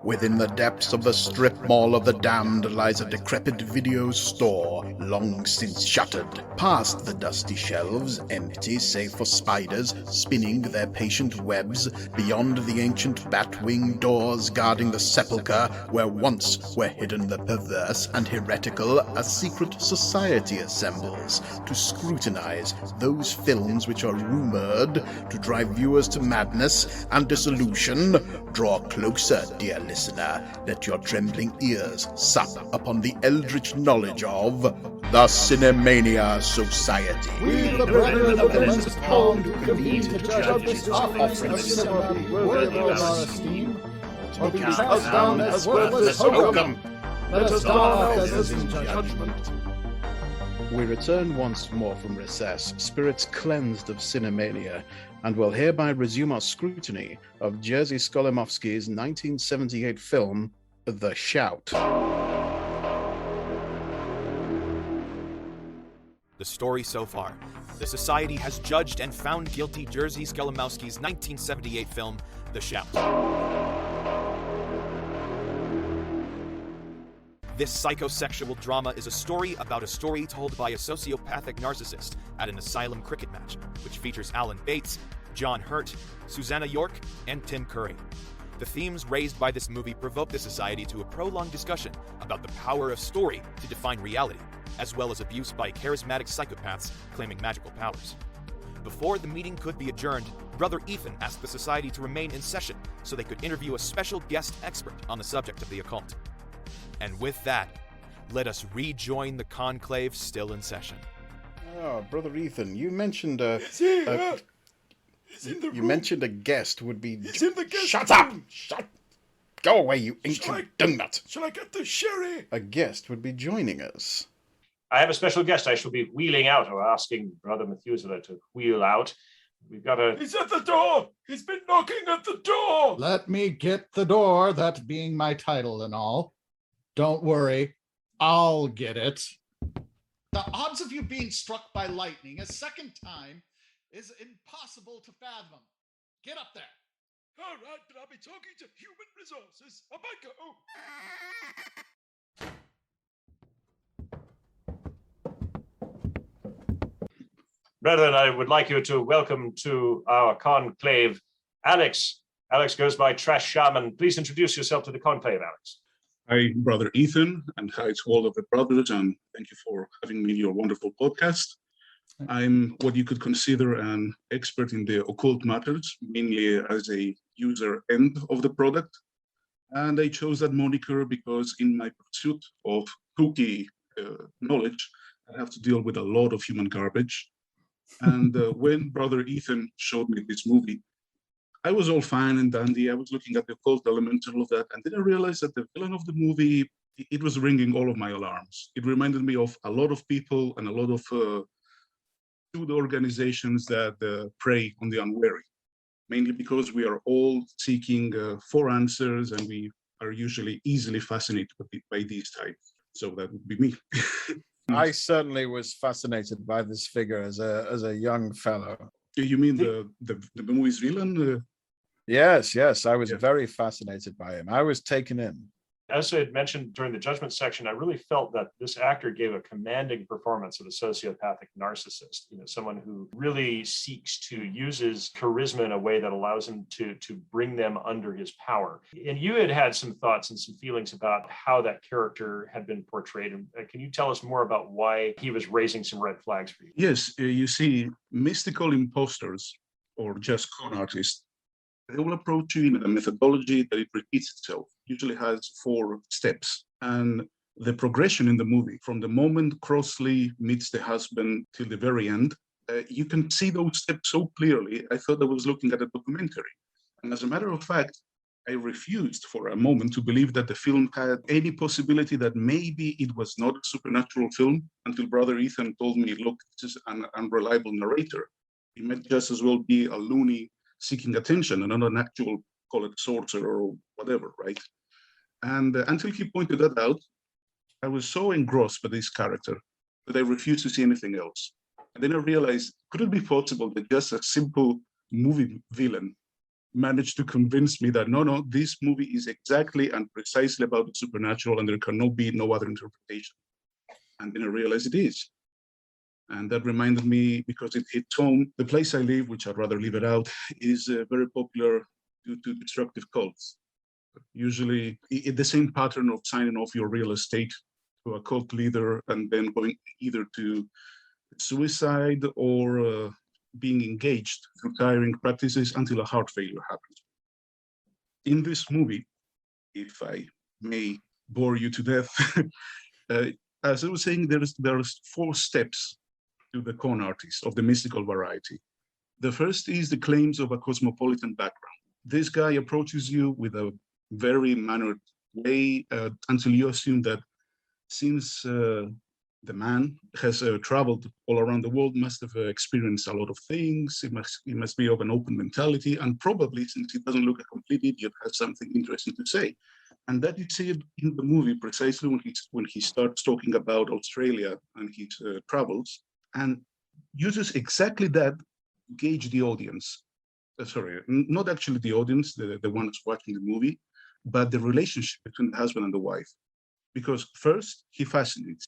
Within the depths of the strip mall of the damned lies a decrepit video store, long since shuttered. Past the dusty shelves, empty save for spiders spinning their patient webs, beyond the ancient bat-wing doors guarding the sepulchre where once were hidden the perverse and heretical, a secret society assembles to scrutinize those films which are rumored to drive viewers to madness and dissolution. Draw closer, dear listener, let your trembling ears sup upon the eldritch knowledge of the Cinemania Society. We, the brethren of the lens called to convene to judge this offering of cinema be worthy of our esteem, or be cast down as worthless hokum. Let us don our feathers in judgment. We return once more from recess, spirits cleansed of Cinemania, and will hereby resume our scrutiny of Jerzy Skolimowski's 1978 film, The Shout. The story so far. The Society has judged and found guilty Jerzy Skolimowski's 1978 film, The Shout. This psychosexual drama is a story about a story told by a sociopathic narcissist at an asylum cricket match, which features Alan Bates, John Hurt, Susanna York, and Tim Curry. The themes raised by this movie provoke the Society to a prolonged discussion about the power of story to define reality, as well as abuse by charismatic psychopaths claiming magical powers. Before the meeting could be adjourned, Brother Ethan asked the Society to remain in session so they could interview a special guest expert on the subject of the occult. And with that, let us rejoin the conclave still in session. Oh, Brother Ethan, you mentioned you mentioned a guest would be... He's in the guest Shut room. up! Shut... Go away, you ancient donut! Shall I get the sherry? A guest would be joining us. I have a special guest I shall be wheeling out, or asking Brother Methuselah to wheel out. We've got a... He's at the door! He's been knocking at the door! Let me get the door, that being my title and all. Don't worry, I'll get it. The odds of you being struck by lightning a second time is impossible to fathom. Get up there. All right, but I'll be talking to human resources. Up I go. Brethren, I would like you to welcome to our conclave Alex. Alex goes by Trash Shaman. Please introduce yourself to the conclave, Alex. Hi, Brother Ethan, and hi to all of the brothers, and thank you for having me in your wonderful podcast. I'm what you could consider an expert in the occult matters, mainly as a user end of the product. And I chose that moniker because in my pursuit of kooky knowledge, I have to deal with a lot of human garbage. And when Brother Ethan showed me this movie, I was all fine and dandy. I was looking at the occult element and all of that, and then I realized that the villain of the movie, it was ringing all of my alarms. It reminded me of a lot of people and a lot of pseudo organizations that prey on the unwary, mainly because we are all seeking for answers, and we are usually easily fascinated by these types. So that would be me. I certainly was fascinated by this figure as a young fellow. You mean the movie's villain? Yes, I was very fascinated by him. I was taken in. As I had mentioned during the judgment section, I really felt that this actor gave a commanding performance of a sociopathic narcissist, someone who really seeks to use his charisma in a way that allows him to bring them under his power. And you had some thoughts and some feelings about how that character had been portrayed. And can you tell us more about why he was raising some red flags for you? Yes, you see, mystical imposters or just con artists, they will approach you in a methodology that it repeats itself, usually has 4 steps. And the progression in the movie, from the moment Crossley meets the husband till the very end, you can see those steps so clearly. I thought I was looking at a documentary. And as a matter of fact, I refused for a moment to believe that the film had any possibility that maybe it was not a supernatural film until Brother Ethan told me, look, this is an unreliable narrator. He might just as well be a loony seeking attention and not an actual, call it sorcerer or whatever, right? And until he pointed that out, I was so engrossed by this character that I refused to see anything else. And then I realized, could it be possible that just a simple movie villain managed to convince me that no, this movie is exactly and precisely about the supernatural, and there cannot be no other interpretation. And then I realized it is. And that reminded me, because it hit home, the place I live, which I'd rather leave it out, is very popular due to destructive cults. Usually the same pattern of signing off your real estate to a cult leader and then going either to suicide or being engaged through tiring practices until a heart failure happens. In this movie, if I may bore you to death, as I was saying, there's 4 steps to the con artist of the mystical variety. The first is the claims of a cosmopolitan background. This guy approaches you with a very mannered way until you assume that since the man has traveled all around the world, must have experienced a lot of things. He must be of an open mentality, and probably, since he doesn't look a complete idiot, has something interesting to say. And that you see it in the movie precisely when he starts talking about Australia and his travels, and uses exactly that to gauge the audience. Sorry, not actually the audience, the ones watching the movie, but the relationship between the husband and the wife. Because first, he fascinates.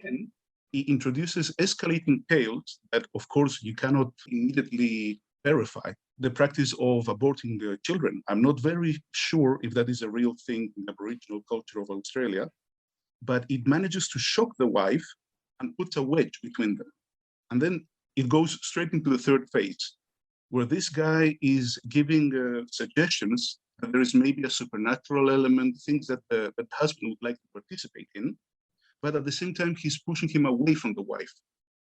Then he introduces escalating tales that, of course, you cannot immediately verify. The practice of aborting children. I'm not very sure if that is a real thing in the Aboriginal culture of Australia, but it manages to shock the wife and puts a wedge between them. And then it goes straight into the third phase, where this guy is giving suggestions that there is maybe a supernatural element, things that the husband would like to participate in, but at the same time, he's pushing him away from the wife.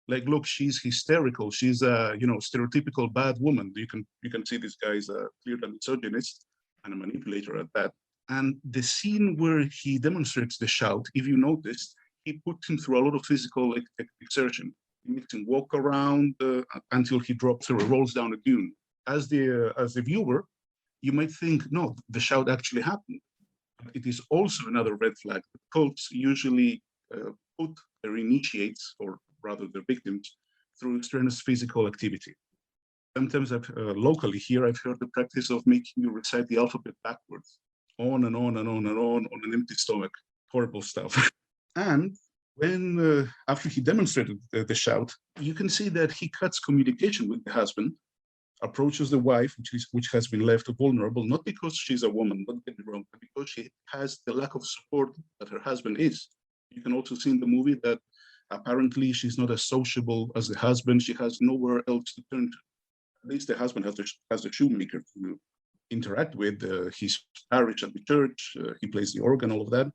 Like, look, she's hysterical. She's a stereotypical bad woman. You can see this guy is a clear misogynist and a manipulator at that. And the scene where he demonstrates the shout, if you noticed, he puts him through a lot of physical exertion. He makes him walk around until he drops or rolls down a dune. As the viewer, you might think, no, the shout actually happened. But it is also another red flag. The cults usually put their initiates, or rather their victims, through extraneous physical activity. Sometimes locally here, I've heard the practice of making you recite the alphabet backwards, on and on and on and on an empty stomach. Horrible stuff. And when, after he demonstrated the shout, you can see that he cuts communication with the husband, approaches the wife, which has been left vulnerable, not because she's a woman, don't get me wrong, but because she has the lack of support that her husband is. You can also see in the movie that apparently she's not as sociable as the husband. She has nowhere else to turn to. At least the husband has the shoemaker to interact with, his parish at the church, he plays the organ, all of that.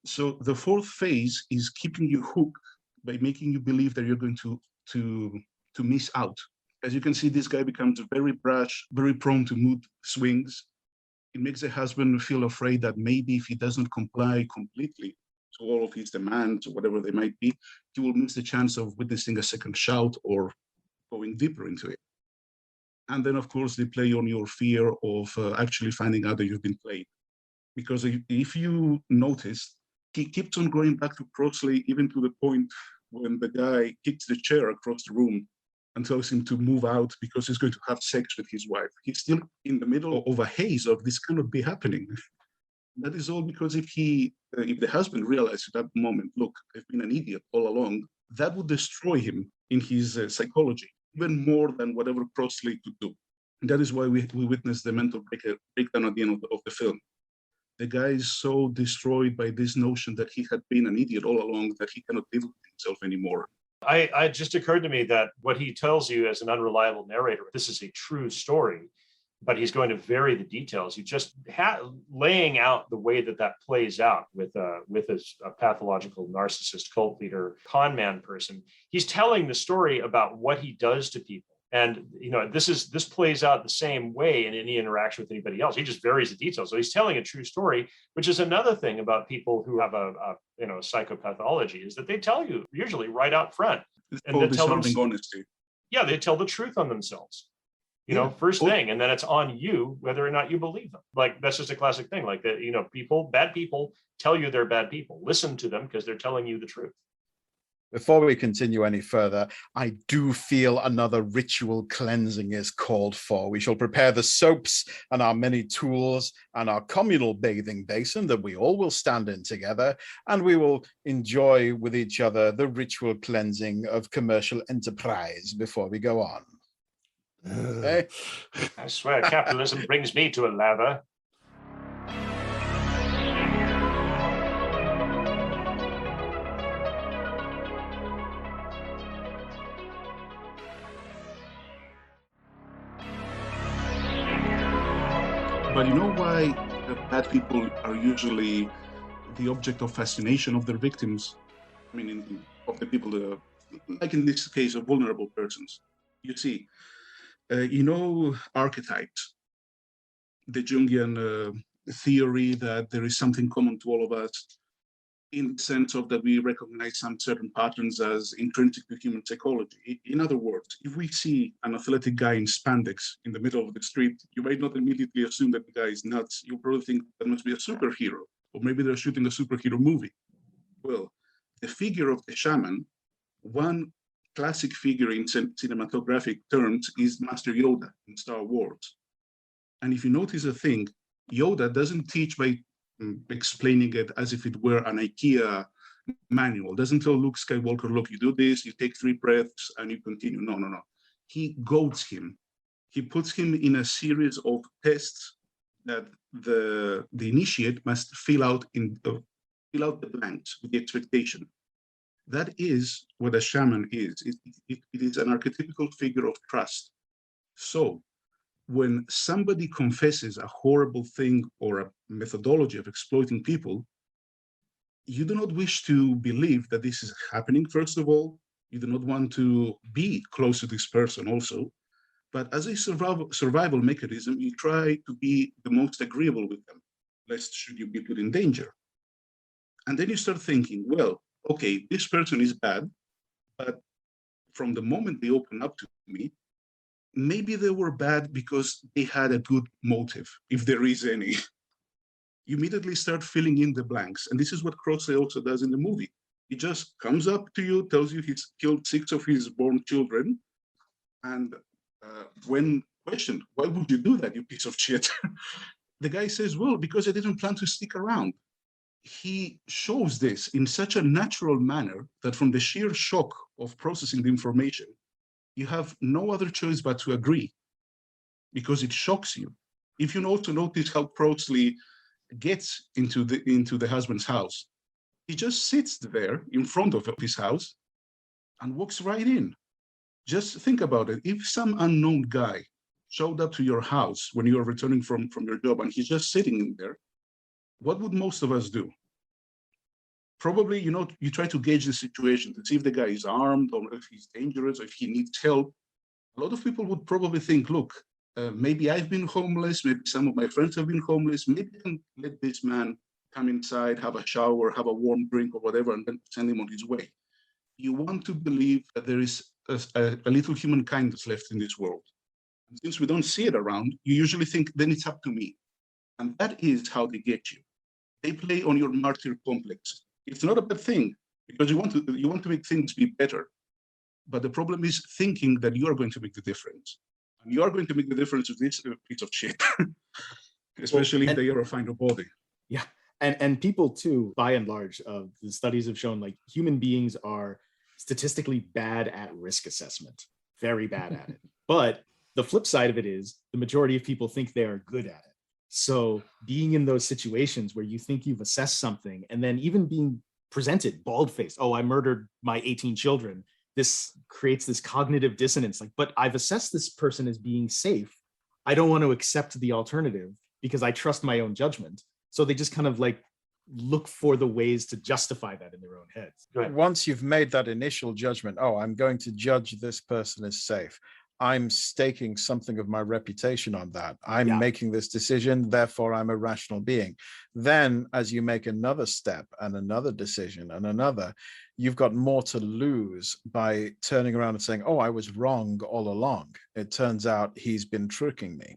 So the fourth phase is keeping you hooked by making you believe that you're going to miss out. As you can see, this guy becomes very brash, very prone to mood swings. It makes the husband feel afraid that maybe if he doesn't comply completely to all of his demands, or whatever they might be, he will miss the chance of witnessing a second shout or going deeper into it. And then, of course, they play on your fear of actually finding out that you've been played. Because if you notice, he keeps on going back to Crossley, even to the point when the guy kicks the chair across the room and tells him to move out because he's going to have sex with his wife. He's still in the middle of a haze of this cannot be happening. That is all because if the husband realized at that moment, look, I've been an idiot all along, that would destroy him in his psychology, even more than whatever Crossley could do. And that is why we witness the mental breakdown at the end of the film. The guy is so destroyed by this notion that he had been an idiot all along that he cannot live with himself anymore. It just occurred to me that what he tells you as an unreliable narrator, this is a true story, but he's going to vary the details. You just laying out the way that plays out with a pathological narcissist cult leader, con man person. He's telling the story about what he does to people. And this plays out the same way in any interaction with anybody else. He just varies the details. So he's telling a true story, which is another thing about people who have a psychopathology, is that they tell you usually right out front. And they tell them honesty. Yeah, they tell the truth on themselves. First thing, and then it's on you whether or not you believe them. Like, that's just a classic thing. Like that, bad people tell you they're bad people. Listen to them because they're telling you the truth. Before we continue any further, I do feel another ritual cleansing is called for. We shall prepare the soaps and our many tools and our communal bathing basin that we all will stand in together, and we will enjoy with each other the ritual cleansing of commercial enterprise before we go on. Okay? I swear, capitalism brings me to a lather. But you know why the bad people are usually the object of fascination of their victims? I mean, of the people, like in this case, of vulnerable persons. You see, archetypes, the Jungian theory that there is something common to all of us, in the sense of that we recognize some certain patterns as intrinsic to human psychology. In other words, if we see an athletic guy in spandex in the middle of the street, you might not immediately assume that the guy is nuts. You'll probably think that must be a superhero, or maybe they're shooting a superhero movie. Well, the figure of the shaman, one classic figure in cinematographic terms is Master Yoda in Star Wars. And if you notice a thing, Yoda doesn't teach by explaining it as if it were an IKEA manual. Doesn't tell Luke Skywalker, look, you do this, you take 3 breaths and you continue. No. He goads him. He puts him in a series of tests that the initiate must fill out the blanks with the expectation. That is what a shaman is. It is an archetypical figure of trust. So when somebody confesses a horrible thing or a methodology of exploiting people, you do not wish to believe that this is happening, first of all. You do not want to be close to this person also. But as a survival mechanism, you try to be the most agreeable with them, lest should you be put in danger. And then you start thinking, well, okay, this person is bad, but from the moment they open up to me, maybe they were bad because they had a good motive, if there is any. You immediately start filling in the blanks. And this is what Crossley also does in the movie. He just comes up to you, tells you he's killed 6 of his born children. And when questioned, why would you do that, you piece of shit? The guy says, well, because I didn't plan to stick around. He shows this in such a natural manner that from the sheer shock of processing the information, you have no other choice but to agree, because it shocks you. If you also notice how Crossley gets into the husband's house, he just sits there in front of his house and walks right in. Just think about it. If some unknown guy showed up to your house when you are returning from your job and he's just sitting in there, what would most of us do? Probably, you try to gauge the situation to see if the guy is armed or if he's dangerous, or if he needs help. A lot of people would probably think, look, maybe I've been homeless, maybe some of my friends have been homeless, maybe I can let this man come inside, have a shower, have a warm drink or whatever, and then send him on his way. You want to believe that there is a little human kindness left in this world. And since we don't see it around, you usually think, then it's up to me. And that is how they get you. They play on your martyr complex. It's not a bad thing, because you want to make things be better. But the problem is thinking that you are going to make the difference. And you are going to make the difference with this piece of shit, especially if they are a final body. Yeah. And people too, by and large, the studies have shown like human beings are statistically bad at risk assessment, very bad at it. But the flip side of it is the majority of people think they are good at it. So being in those situations where you think you've assessed something and then even being presented bald-faced, oh, I murdered my 18 children. This creates this cognitive dissonance. Like, but I've assessed this person as being safe. I don't want to accept the alternative because I trust my own judgment. So they just kind of like look for the ways to justify that in their own heads. Once you've made that initial judgment, oh, I'm going to judge this person as safe, I'm staking something of my reputation on that. I'm making this decision, therefore I'm a rational being. Then as you make another step and another decision and another, you've got more to lose by turning around and saying, oh, I was wrong all along. It turns out he's been tricking me.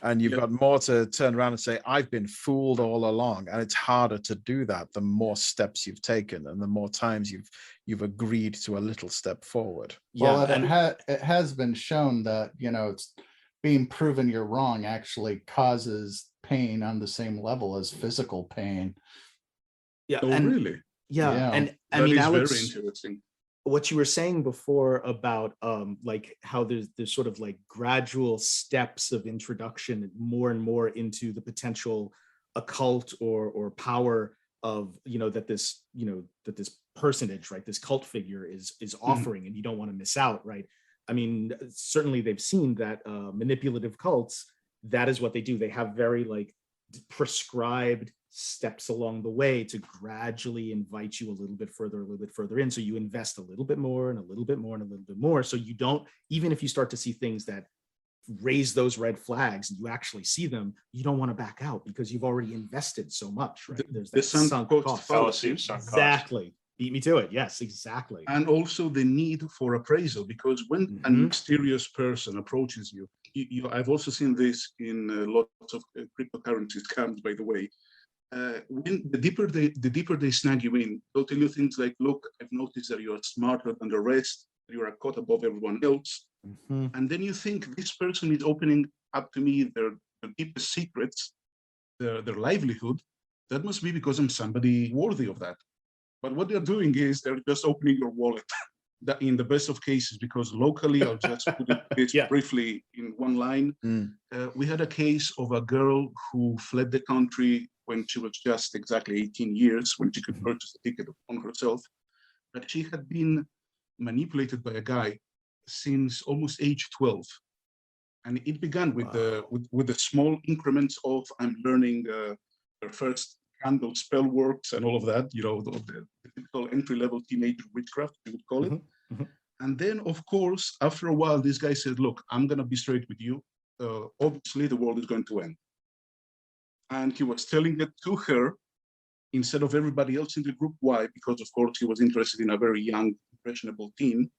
And you've got more to turn around and say, I've been fooled all along. And it's harder to do that the more steps you've taken and the more times you've agreed to a little step forward. Well, it has been shown that, it's being proven you're wrong actually causes pain on the same level as physical pain. Yeah. Oh, really? Yeah. And I that mean, is Alex, very interesting. what you were saying before about like how there's sort of like gradual steps of introduction more and more into the potential occult or power of that this personage, right, this cult figure is offering, and you don't want to miss out, right? I mean, certainly they've seen that manipulative cults, that is what they do. They have very like prescribed steps along the way to gradually invite you a little bit further in. So you invest a little bit more and a little bit more and a little bit more. So you don't, even if you start to see things that raise those red flags and you actually see them, you don't want to back out because you've already invested so much, right? There's that sunk cost. Fallacy of sunk cost. Exactly. Beat me to it. Yes, exactly. And also the need for appraisal, because when a mysterious person approaches you, I've also seen this in lots of cryptocurrency scams, by the way. When the deeper they snag you in, they'll tell you things like, look, I've noticed that you are smarter than the rest, you are caught above everyone else. And then you think this person is opening up to me their deepest secrets, their livelihood. That must be because I'm somebody worthy of that. But what they're doing is they're just opening your wallet. That in the best of cases, because locally, I'll just put it briefly in one line. We had a case of a girl who fled the country when she was just exactly 18 years, when she could purchase a ticket on herself. But she had been manipulated by a guy since almost age 12. And it began with the small increments of I'm learning the first candle spell works and all of that, the typical entry-level teenage witchcraft, you would call it. And then, of course, after a while, this guy said, look, I'm going to be straight with you. Obviously, the world is going to end. And he was telling it to her instead of everybody else in the group. Why? Because, of course, he was interested in a very young, impressionable teen.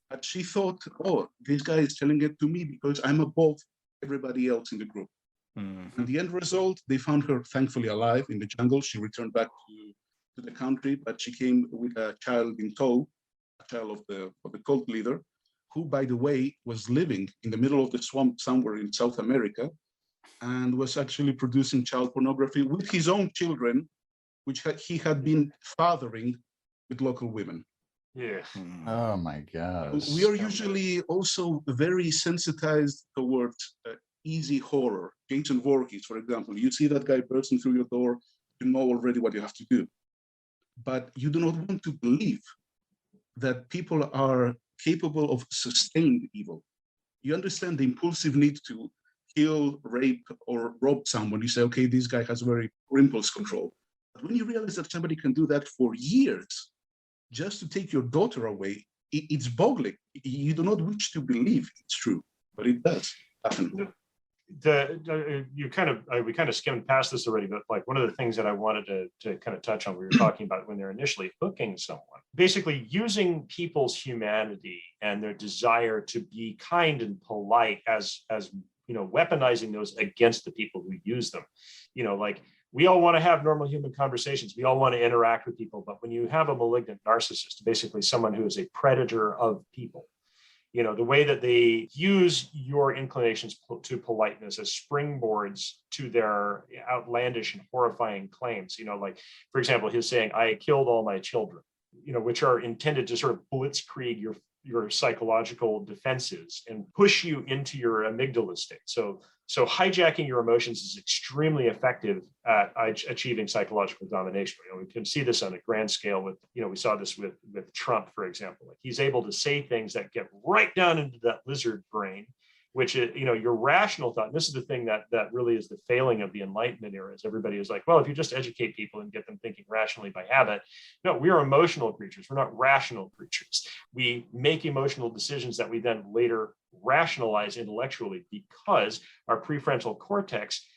But she thought, oh, this guy is telling it to me because I'm above everybody else in the group. And the end result, they found her thankfully alive in the jungle. She returned back to the country, but she came with a child in tow, a child of the cult leader, who, by the way, was living in the middle of the swamp somewhere in South America and was actually producing child pornography with his own children, which he had been fathering with local women. Yeah. Oh my God. We are usually also very sensitized towards easy horror. Jason Voorhees, for example, you see that guy bursting through your door, you know already what you have to do. But you do not want to believe that people are capable of sustained evil. You understand the impulsive need to kill, rape, or rob someone. You say, okay, this guy has very poor impulse control. But when you realize that somebody can do that for years, just to take your daughter away, it's boggling. You do not wish to believe it's true, but it does happen. We kind of skimmed past this already, but like one of the things that I wanted to kind of touch on, we were talking about when they're initially hooking someone, basically using people's humanity and their desire to be kind and polite as weaponizing those against the people who use them. Like we all want to have normal human conversations. We all want to interact with people, but when you have a malignant narcissist, basically someone who is a predator of people, the way that they use your inclinations to politeness as springboards to their outlandish and horrifying claims, like, for example, his saying, I killed all my children, which are intended to sort of blitzkrieg your psychological defenses and push you into your amygdala state. So hijacking your emotions is extremely effective at achieving psychological domination. We can see this on a grand scale with, we saw this with Trump, for example. Like he's able to say things that get right down into that lizard brain, which is, your rational thought. And this is the thing that really is the failing of the Enlightenment era, is everybody is like, well, if you just educate people and get them thinking rationally by habit. No, we are emotional creatures. We're not rational creatures. We make emotional decisions that we then later rationalize intellectually because our prefrontal cortex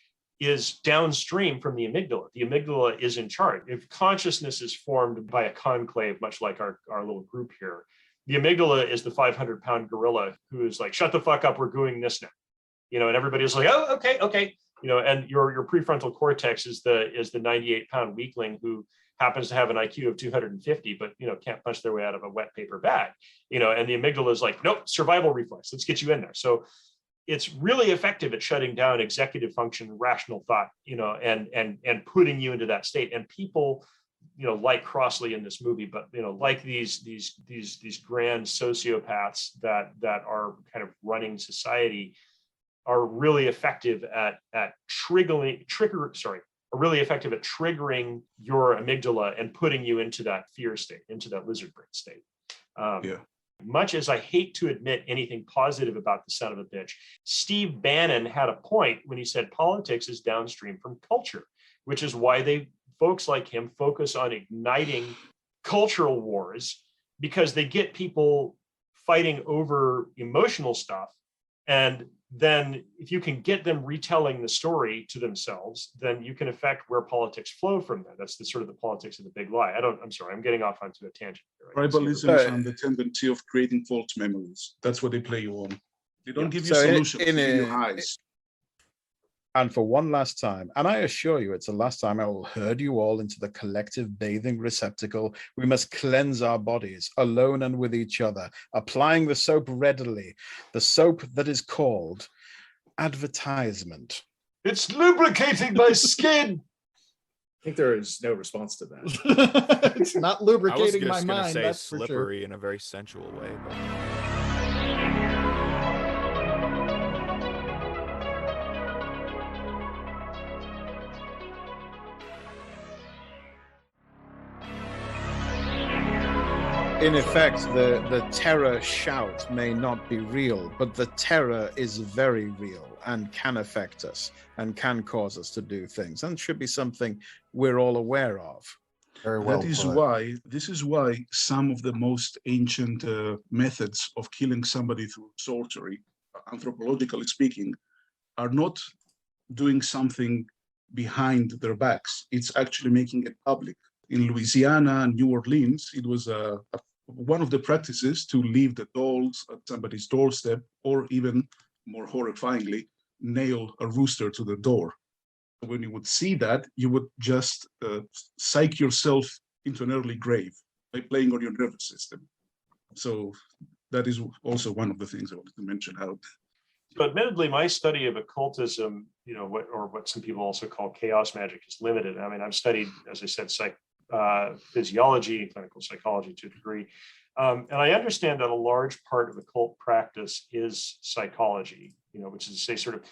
is downstream from the amygdala. The amygdala is in charge. If consciousness is formed by a conclave, much like our little group here, the amygdala is the 500-pound gorilla who is like, shut the fuck up, we're doing this now. And everybody's like, oh, okay. And your prefrontal cortex is the 98-pound weakling who happens to have an IQ of 250, but can't punch their way out of a wet paper bag. And the amygdala is like, nope, survival reflex, let's get you in there. So it's really effective at shutting down executive function, rational thought, and putting you into that state. And people, like Crossley in this movie, but like these grand sociopaths that are kind of running society, are really effective at triggering your amygdala and putting you into that fear state, into that lizard brain state. Much as I hate to admit anything positive about the son of a bitch, Steve Bannon had a point when he said politics is downstream from culture, which is why folks like him focus on igniting cultural wars, because they get people fighting over emotional stuff. And then if you can get them retelling the story to themselves, then you can affect where politics flow from there. That's the sort of the politics of the big lie. I'm sorry, I'm getting off onto a tangent here. Tribalism and the tendency of creating false memories. That's what they play you on. They don't give you solutions, they give you highs. And for one last time, and I assure you it's the last time I will herd you all into the collective bathing receptacle, we must cleanse our bodies, alone and with each other, applying the soap readily, the soap that is called advertisement. It's lubricating my skin. I think there is no response to that. It's not lubricating my I was just going to mind, say that's for slippery sure. in a very sensual way. But... In effect, the terror shout may not be real, but the terror is very real and can affect us and can cause us to do things, and should be something we're all aware of. Very well put. This is why some of the most ancient methods of killing somebody through sorcery, anthropologically speaking, are not doing something behind their backs. It's actually making it public. In Louisiana and New Orleans, it was one of the practices to leave the dolls at somebody's doorstep, or even more horrifyingly, nail a rooster to the door. When you would see that, you would just psych yourself into an early grave by playing on your nervous system. So that is also one of the things I wanted to mention. So admittedly, my study of occultism, what some people also call chaos magic, is limited. I mean, I've studied, as I said, physiology, clinical psychology to a degree. And I understand that a large part of occult practice is psychology, which is to say sort of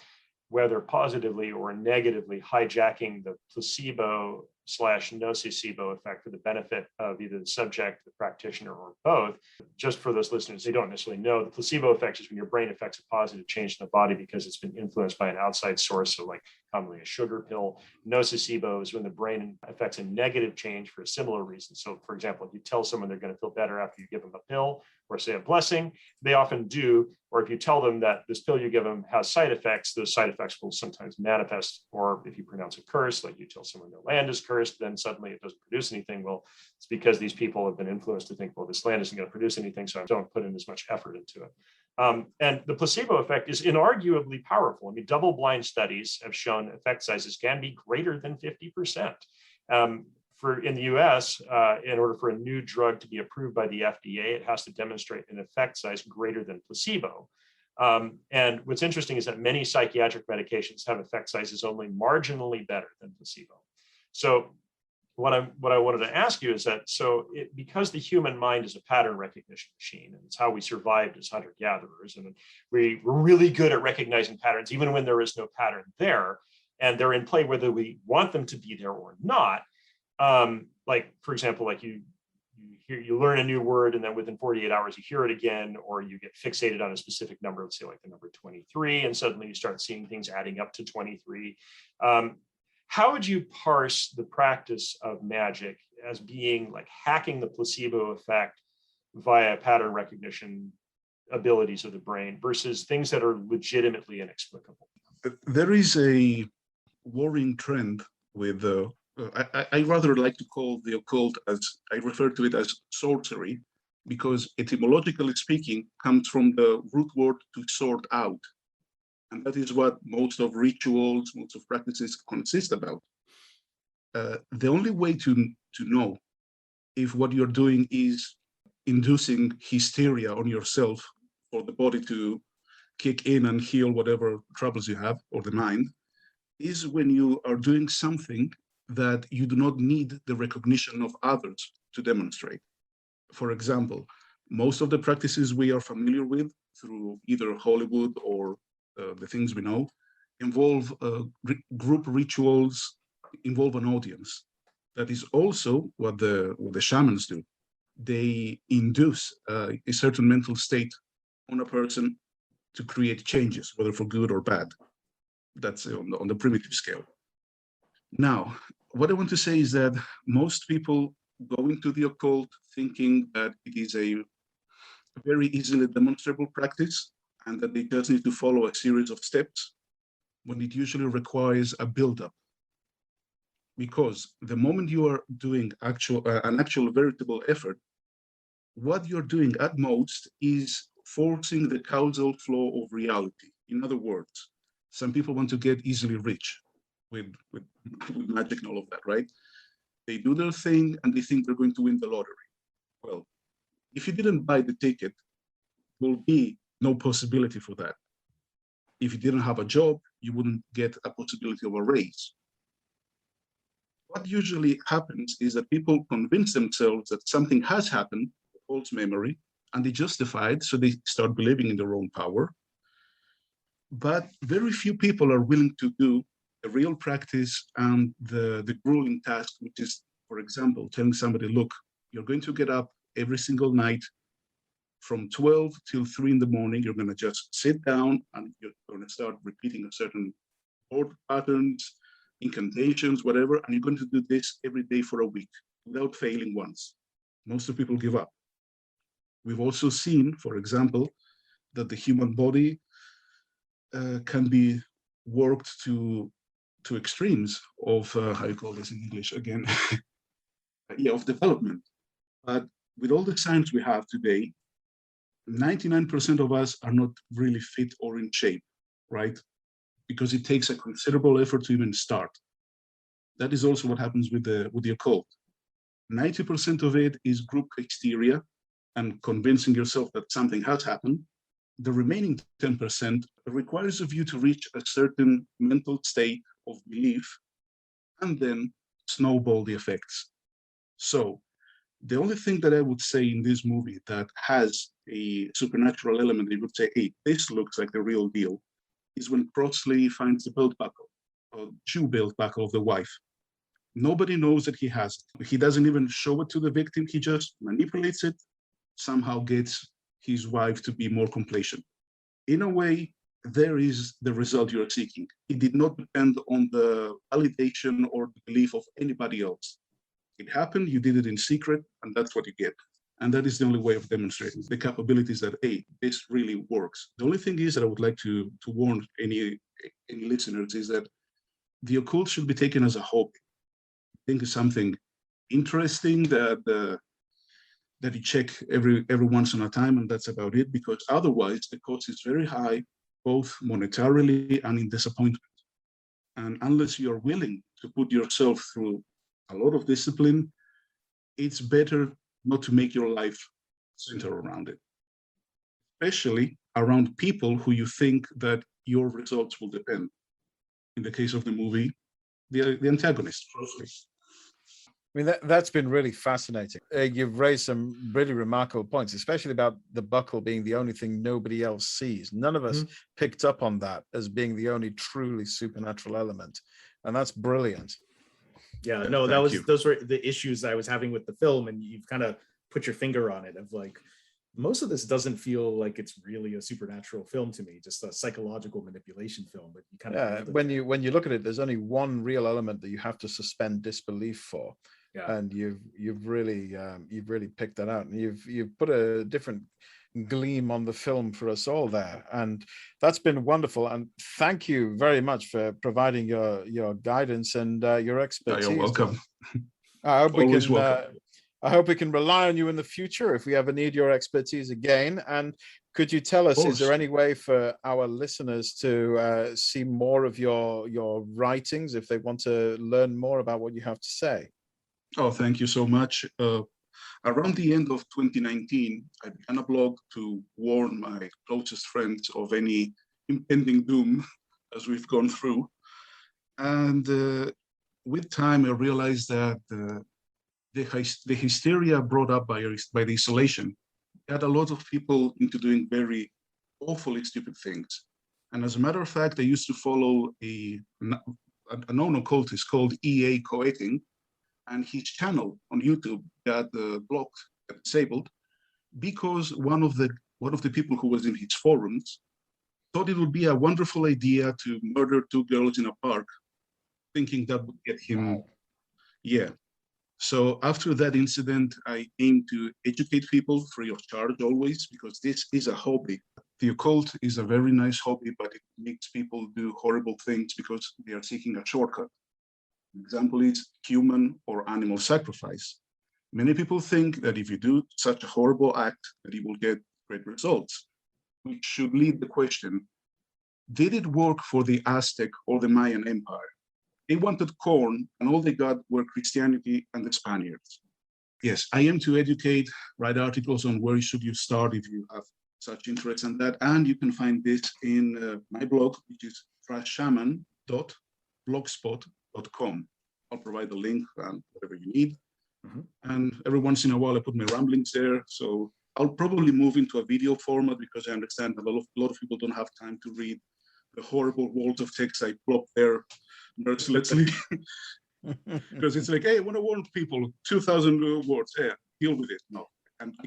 whether positively or negatively hijacking the placebo / nocebo effect for the benefit of either the subject, the practitioner, or both. Just for those listeners, they don't necessarily know, the placebo effect is when your brain affects a positive change in the body because it's been influenced by an outside source, so like commonly a sugar pill. Nocebo is when the brain affects a negative change for a similar reason. So for example, if you tell someone they're going to feel better after you give them a pill or say a blessing, they often do. Or if you tell them that this pill you give them has side effects, those side effects will sometimes manifest. Or if you pronounce a curse, like you tell someone their land is cursed, then suddenly it doesn't produce anything. Well, it's because these people have been influenced to think, well, this land isn't going to produce anything, so I don't put in as much effort into it. And the placebo effect is inarguably powerful. I mean, double-blind studies have shown effect sizes can be greater than 50%. In the US, in order for a new drug to be approved by the FDA, it has to demonstrate an effect size greater than placebo. And what's interesting is that many psychiatric medications have effect sizes only marginally better than placebo. So what I wanted to ask you is that, because the human mind is a pattern recognition machine, and it's how we survived as hunter-gatherers, and we're really good at recognizing patterns, even when there is no pattern there, and they're in play whether we want them to be there or not. Like, for example, like you learn a new word, and then within 48 hours you hear it again, or you get fixated on a specific number, let's say like the number 23, and suddenly you start seeing things adding up to 23. How would you parse the practice of magic as being like hacking the placebo effect via pattern recognition abilities of the brain versus things that are legitimately inexplicable? There is a worrying trend with I rather like to call the occult as I refer to it as sorcery, because etymologically speaking comes from the root word to sort out. And that is what most of rituals, most of practices consist about. The only way to know if what you're doing is inducing hysteria on yourself for the body to kick in and heal whatever troubles you have, or the mind, is when you are doing something that you do not need the recognition of others to demonstrate. For example, most of the practices we are familiar with through either Hollywood or the things we know involve group rituals, involve an audience. That is also what the shamans do. They induce a certain mental state on a person to create changes, whether for good or bad. That's on the primitive scale. Now, what I want to say is that most people go into the occult thinking that it is a very easily demonstrable practice and that they just need to follow a series of steps, when it usually requires a build-up. Because the moment you are doing an actual veritable effort, what you're doing at most is forcing the causal flow of reality. In other words, some people want to get easily rich with magic and all of that, right? They do their thing and they think they're going to win the lottery. Well, if you didn't buy the ticket, there will be no possibility for that. If you didn't have a job, you wouldn't get a possibility of a raise. What usually happens is that people convince themselves that something has happened, a false memory, and they justify it, so they start believing in their own power. But very few people are willing to do the real practice and the grueling task, which is, for example, telling somebody, look, you're going to get up every single night from 12 till 3 in the morning. You're going to just sit down and you're going to start repeating a certain thought patterns, incantations, whatever, and you're going to do this every day for a week without failing once. Most of people give up. We've also seen, for example, that the human body can be worked to extremes of, how you call this in English again, yeah, of development. But with all the science we have today, 99% of us are not really fit or in shape, right? Because it takes a considerable effort to even start. That is also what happens with the occult. 90% of it is group hysteria and convincing yourself that something has happened. The remaining 10% requires of you to reach a certain mental state of belief and then snowball the effects. So the only thing that I would say in this movie that has a supernatural element, you would say, hey, this looks like the real deal, is when Crossley finds the belt buckle, or shoe belt buckle of the wife. Nobody knows that he has it. He doesn't even show it to the victim. He just manipulates it, somehow gets his wife to be more complacent. In a way, there is the result you're seeking. It did not depend on the validation or the belief of anybody else. It happened, you did it in secret, and that's what you get. And that is the only way of demonstrating the capabilities that, hey, this really works. The only thing is that I would like to warn any listeners is that the occult should be taken as a hobby. I think it's something interesting that you check every once in a time, and that's about it, because otherwise the cost is very high, both monetarily and in disappointment. And unless you're willing to put yourself through a lot of discipline, it's better not to make your life center around it, especially around people who you think that your results will depend. In the case of the movie, the antagonist, Crossley. I mean, that's been really fascinating. You've raised some really remarkable points, especially about the buckle being the only thing nobody else sees. None of us picked up on that as being the only truly supernatural element. And that's brilliant. Yeah, no, those were the issues I was having with the film, and you've kind of put your finger on it, of like, most of this doesn't feel like it's really a supernatural film to me, just a psychological manipulation film. But you kind of when you look at it, there's only one real element that you have to suspend disbelief for. Yeah. And you've really picked that out, and you've put a different gleam on the film for us all there. And that's been wonderful. And thank you very much for providing your guidance and your expertise. You're welcome. I hope Always welcome. I hope we can rely on you in the future if we ever need your expertise again. And could you tell us, is there any way for our listeners to see more of your writings if they want to learn more about what you have to say? Oh, thank you so much. Around the end of 2019, I began a blog to warn my closest friends of any impending doom as we've gone through. And with time, I realized that the hysteria brought up by the isolation had a lot of people into doing very awfully stupid things. And as a matter of fact, I used to follow a known occultist called E.A. Coeting, and his channel on YouTube got blocked, got disabled, because one of the people who was in his forums thought it would be a wonderful idea to murder 2 girls in a park, thinking that would get him. Wow. Yeah. So after that incident, I aim to educate people free of charge always, because this is a hobby. The occult is a very nice hobby, but it makes people do horrible things because they are seeking a shortcut. An example is human or animal sacrifice. Many people think that if you do such a horrible act, that you will get great results, which should lead the question, did it work for the Aztec or the Mayan Empire? They wanted corn, and all they got were Christianity and the Spaniards. Yes, I aim to educate, write articles on where should you start if you have such interest in that. And you can find this in my blog, which is trashshaman.blogspot.com. I'll provide the link and whatever you need. Mm-hmm. And every once in a while, I put my ramblings there. So I'll probably move into a video format because I understand that a lot of people don't have time to read the horrible walls of text I plop there mercilessly. Because it's like, hey, I want to warn people, 2,000 words. Yeah, deal with it. No.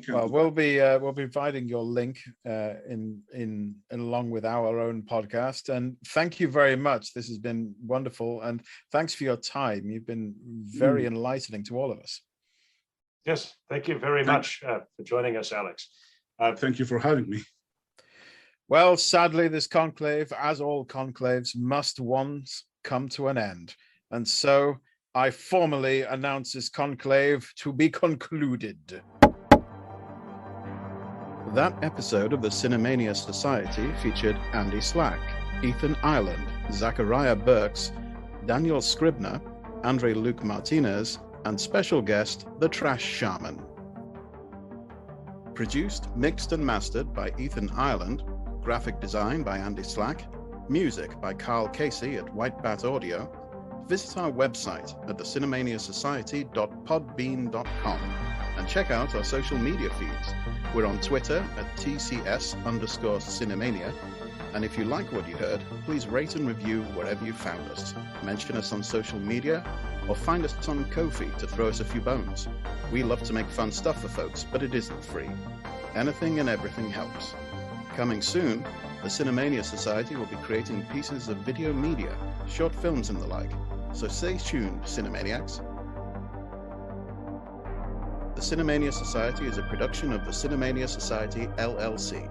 Well, we'll be providing your link in along with our own podcast. And thank you very much. This has been wonderful, and thanks for your time. You've been very enlightening to all of us. Yes, thank you very much for joining us, Alex. Thank you for having me. Well, sadly, this conclave, as all conclaves, must once come to an end, and so I formally announce this conclave to be concluded. That episode of the Cinemania Society featured Andy Slack, Ethan Ireland, Zachariah Burks, Daniel Scribner, Andre Luke Martinez, and special guest, the Trash Shaman. Produced, mixed and mastered by Ethan Ireland, graphic design by Andy Slack, music by Carl Casey at White Bat Audio. Visit our website at thecinemaniasociety.podbean.com and check out our social media feeds. We're on Twitter at TCS_Cinemania. And if you like what you heard, please rate and review wherever you found us. Mention us on social media or find us on Ko-fi to throw us a few bones. We love to make fun stuff for folks, but it isn't free. Anything and everything helps. Coming soon, the Cinemania Society will be creating pieces of video media, short films and the like. So stay tuned, Cinemaniacs. The Cinemania Society is a production of the Cinemania Society, LLC.